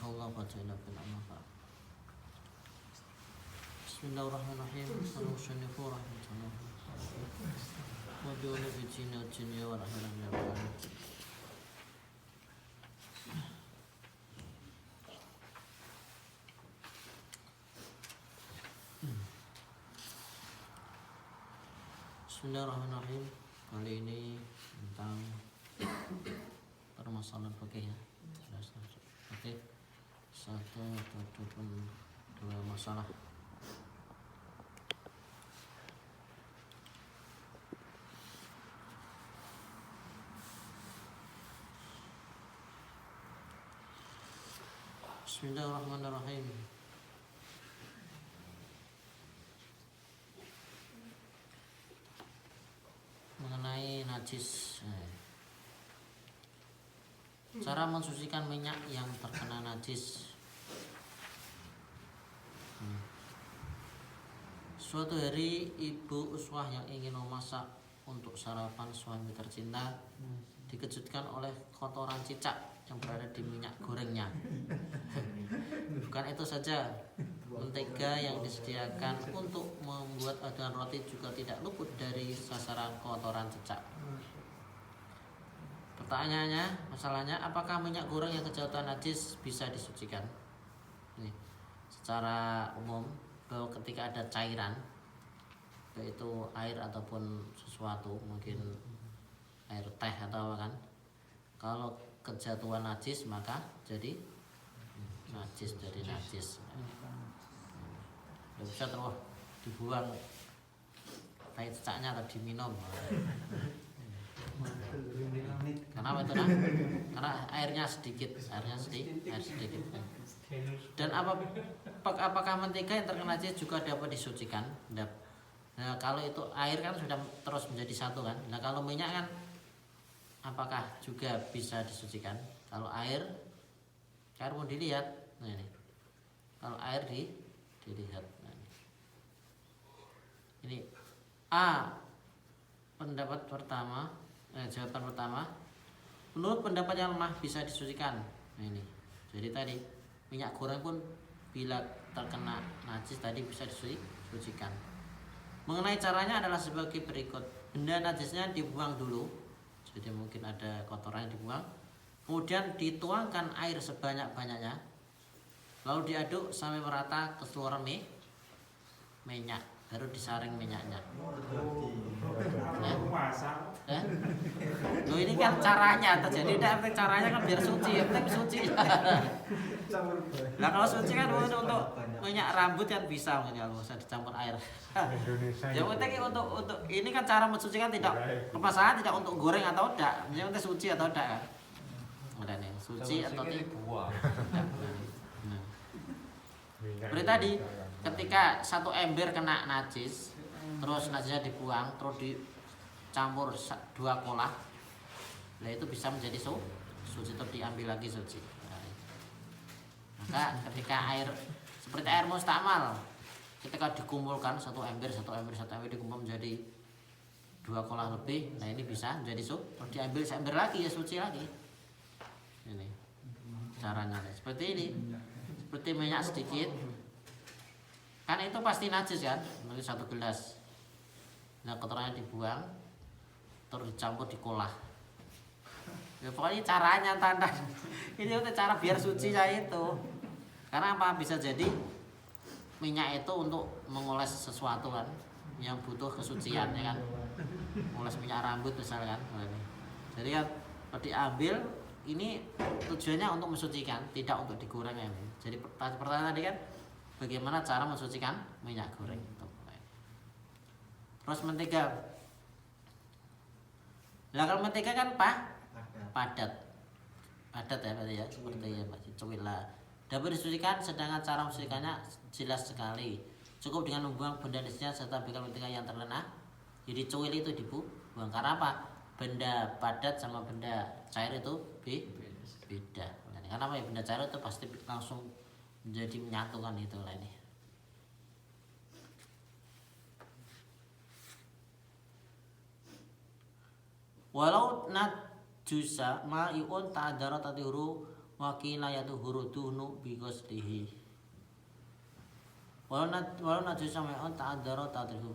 Allah wa ta'ala bil amafa. Bismillahirrahmanirrahim. Al-Musannifu rahimahullah. Wa bi'ulu bijina jinya wa rahimahullah. Bismillahirrahmanirrahim. Kali ini tentang permasalahan fikih ya. Oke. Satu ataupun dua masalah. Bismillahirrahmanirrahim. Mengenai najis, cara mensucikan minyak yang terkena najis. Suatu hari ibu uswah yang ingin memasak untuk sarapan suami tercinta dikejutkan oleh kotoran cicak yang berada di minyak gorengnya. Bukan itu saja, mentega yang disediakan untuk membuat adonan roti juga tidak luput dari sasaran kotoran cicak. Pertanyaannya, masalahnya, apakah minyak goreng yang kejatuhan najis bisa disucikan? Nih, secara umum bahwa ketika ada cairan, yaitu air ataupun sesuatu, mungkin air teh atau apa kan, kalau kejatuhan najis maka jadi najis, jadi najis. Tidak bisa terus dibuang tai cicaknya atau diminum. Kenapa itu nah? Karena airnya sedikit. Dan apakah mentega yang terkena najis juga dapat disucikan? Nah, kalau itu air kan sudah terus menjadi satu kan. Nah, kalau minyak kan apakah juga bisa disucikan? Kalau air pun dilihat. Nah, ini. Kalau air dilihat. Nah, ini A. Pendapat pertama, jawaban pertama, menurut pendapat yang lemah bisa disucikan. Nah, ini. Jadi tadi minyak goreng pun bila terkena najis tadi bisa disucikan. Mengenai caranya adalah sebagai berikut. Benda najisnya dibuang dulu. Jadi mungkin ada kotoran yang dibuang. Kemudian dituangkan air sebanyak-banyaknya. Lalu diaduk sampai merata keseluruhan minyak. Baru disaring minyaknya. Loh, ini kan caranya. Jadi tidak penting caranya kan biar suci. Yang penting suci. Nah, kalau suci kan untuk minyak rambut kan bisa mungkin kalau usah dicampur air. Yang penting untuk ini kan cara mensucikan tidak permasalahan tidak untuk goreng atau tidak. Yang penting suci atau tidak kan. Ada nih, suci atau tidak. Seperti tadi, ketika satu ember kena najis, terus najisnya dibuang, terus dicampur 2 kolah, nah itu bisa menjadi suci, terus diambil lagi suci. Maka ketika air seperti air mustakmal, ketika dikumpulkan satu ember dikumpul menjadi 2 kolah lebih, nah ini bisa menjadi suci, terus diambil seember lagi ya suci lagi. Ini caranya seperti ini. Seperti minyak sedikit, kan itu pasti najis kan, nanti 1 gelas. Nah, kotorannya dibuang, terus dicampur dikolah. Ya pokoknya caranya tanda. Ini udah cara biar suci saya itu. Karena apa? Bisa jadi minyak itu untuk mengoles sesuatu kan, yang butuh kesucian ya kan. Mengoles minyak rambut misalkan. Jadi kan kalau diambil ini tujuannya untuk mensucikan, tidak untuk digoreng ya. Jadi pertanyaan tadi kan bagaimana cara mensucikan minyak goreng itu. Terus mentega. Lah kalau mentega kan padat ya berarti ya, seperti ya Pak cuil lah. Dapat disucikan, sedangkan cara mensucikannya jelas sekali. Cukup dengan membuang benda najisnya serta biarkan mentega yang terkena. Jadi cuil itu dibuang. Karena apa? Benda padat sama benda cair itu beda. Karena apa ya, benda cair itu pasti langsung menjadi menyatukan itu lah ini. Walau najusa ma'iun ta'adara tatihuru Wakila yatuhuru duhnu bi ghuslihi. Walau najis samai'un ta'adzara tadrihu.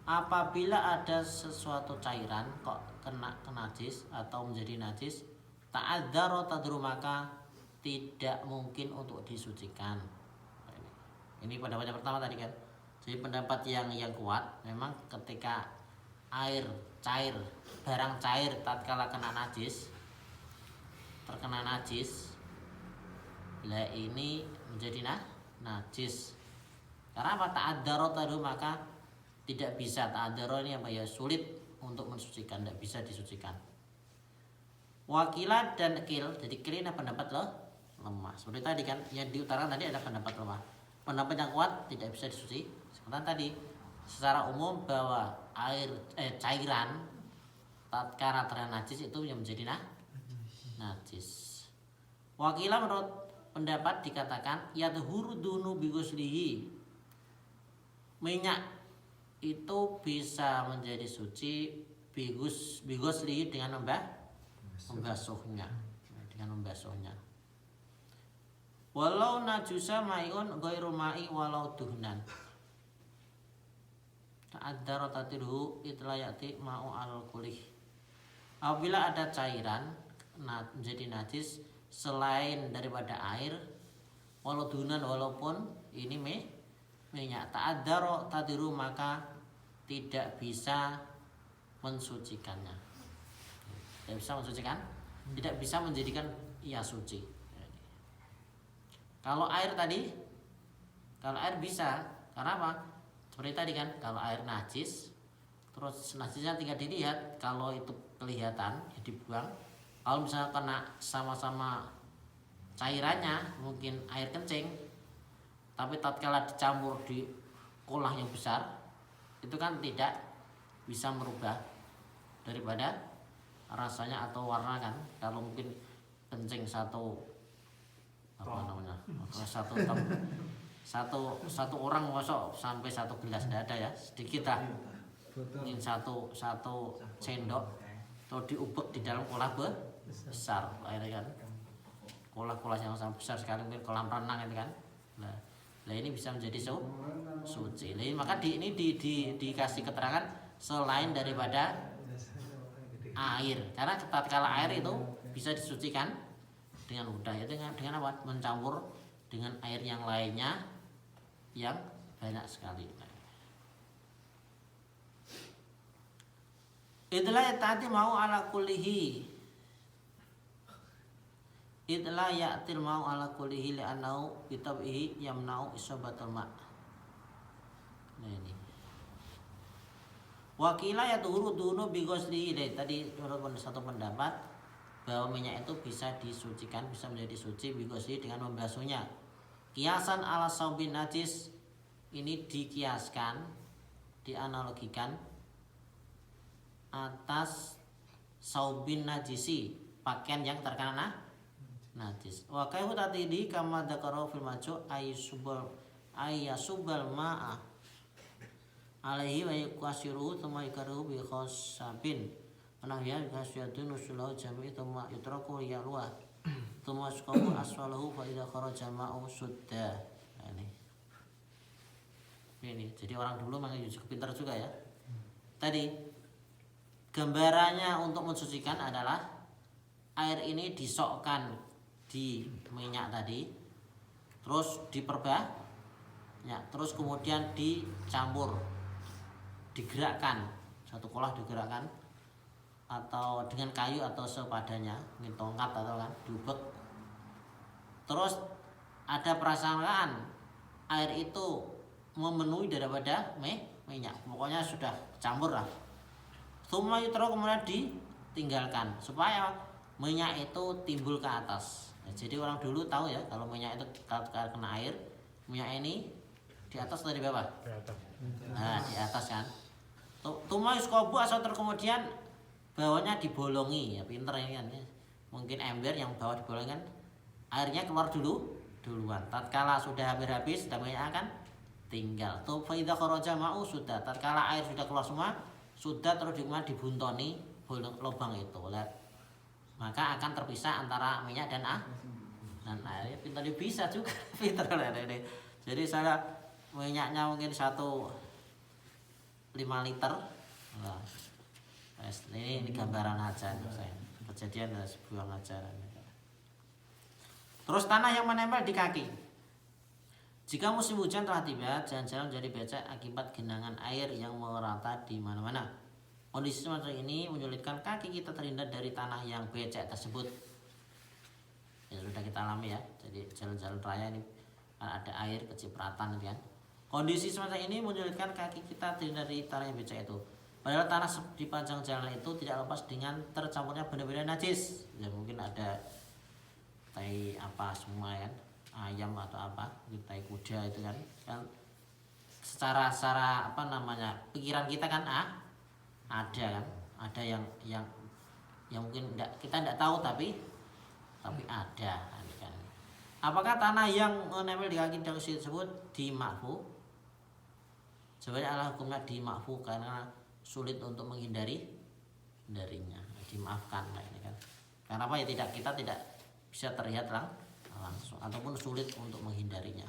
Apabila ada sesuatu cairan kok kena najis atau menjadi najis, ta'adzara tadrihu, maka tidak mungkin untuk disucikan. Ini pendapat yang pertama tadi kan. Jadi pendapat yang kuat memang ketika air cair, barang cair tatkala kena najis, terkena najis, lah ini menjadi najis. Karena apa? Ta'adzara tadrihu, maka tidak bisa. Ta'adzara ini apa ya, sulit untuk mensucikan, tidak bisa disucikan. Wakila dan kil, jadi kil ini pendapat lemah. Seperti tadi kan, yang diutarakan tadi ada pendapat lemah. Pendapat yang kuat tidak bisa disuci. Sekarang tadi secara umum bahwa cairan tatkala terkena najis itu yang menjadi najis. Wakila menurut pendapat dikatakan yadhuru dunu bi ghuslihi. Minyak itu bisa menjadi suci bi ghuslihi dengan membasuhnya. Walau najusa mai'un ghairu ma'i walau duhnan. Ta'adzara tadrihu itlayati ma'u al-kulih. Apabila ada cairan menjadi najis selain daripada air, walau duhnan, walaupun ini minyak, ta'adzara tadrihu, maka tidak bisa mensucikannya. Tidak bisa mensucikan, tidak bisa menjadikan ia suci. Kalau air bisa, karena apa? Seperti tadi kan, kalau air najis, terus najisnya tinggal dilihat, kalau itu kelihatan ya dibuang. Kalau misalnya kena sama-sama cairannya, mungkin air kencing, tapi tatkala dicampur di kolah yang besar, itu kan tidak bisa merubah daripada rasanya atau warna kan. Kalau mungkin kencing satu satu orang ngosok sampai satu gelas, tidak ada ya, sedikit lah, mungkin satu sendok atau diubek di dalam kolah besar akhirnya kan, kolah yang sangat besar sekali, mungkin kolam renang itu kan. Nah ini bisa menjadi suci. Maka ini dikasih keterangan selain daripada air, karena tatkala air itu bisa disucikan dengan mudah, ya dengan apa? Mencampur dengan air yang lainnya yang banyak sekali. Itulah tadi mau ala kulihi. Itulah ya'til mau ala kulihi li'anau bitabihi yamna'u isabatul ma'. Nah ini. Wakila yatuhuru dunu bi ghuslihi. Tadi menurut satu pendapat bahwa minyak itu bisa disucikan, bisa menjadi suci bi ghuslihi dengan membasuhnya. Kiasan ala saubin najis, ini dikiaskan, dianalogikan atas saubin najisi, pakaian yang terkena najis. Wa kaihu tatidi kama dzakara fil maju ayyasubal ma'a alaihi wa yakasiru thumma yakaruhu bi khasabin. Anahya kasyatun usulahu jami'i thumma yutraku yarwa thumma asqabu aswalahu fa idza kharaja ma'u sudda. Ini jadi orang dulu memang cukup pintar juga ya. Tadi gambarannya untuk mensucikan adalah air ini disokkan di minyak tadi, terus ya, terus kemudian dicampur, digerakkan, satu kolah digerakkan atau dengan kayu atau sepadanya, mungkin tongkat atau kan diubek. Terus ada prasangkaan air itu memenuhi daripada minyak, pokoknya sudah campur lah. Tsumma yutro, kemudian ditinggalkan supaya minyak itu timbul ke atas. Jadi orang dulu tahu ya, kalau minyak itu kena air, minyak ini di atas atau di bawah? Di atas. Nah, di atas kan. Tsumma yuskobu, asal kemudian bawahnya dibolongi, ya pinter ini kan. Mungkin ember yang bawah dibolongi kan, airnya keluar duluan. Tatkala sudah hampir habis, sudah minyak kan tinggal. Tuh fa idza kharaja ma'u sudah. Tatkala air sudah keluar semua, sudah terus dibuntoni lubang itu. Maka akan terpisah antara minyak dan dan airnya pintar bisa juga pintar ini. Jadi saya minyaknya mungkin 5 liter. Nah, ini gambaran aja saya. Kejadian dari sebuah ajaran. Terus tanah yang menempel di kaki. Jika musim hujan telah tiba, jalan-jalan menjadi becek akibat genangan air yang merata di mana-mana. Kondisi semacam ini menyulitkan kaki kita terhindar dari tanah yang becek tersebut. Ya sudah kita alami ya. Jadi jalan-jalan raya ini ada air kecipratan kan. Kondisi semacam ini menyulitkan kaki kita terhindar dari tanah yang becek itu. Padahal tanah di panjang jalan itu tidak lepas dengan tercampurnya benda-benda najis. Ya mungkin ada tai apa semua kan, ayam atau apa, tai kuda itu kan secara apa namanya pikiran kita kan ada kan, ada yang mungkin kita tidak tahu tapi ada kan. Apakah tanah yang menempel di kaki tersebut dimakfu? Sebenarnya Allah hukumnya dimakfu karena sulit untuk menghindari darinya, dimaafkan ini kan. Karena apa ya, kita tidak bisa terlihat langsung ataupun sulit untuk menghindarinya.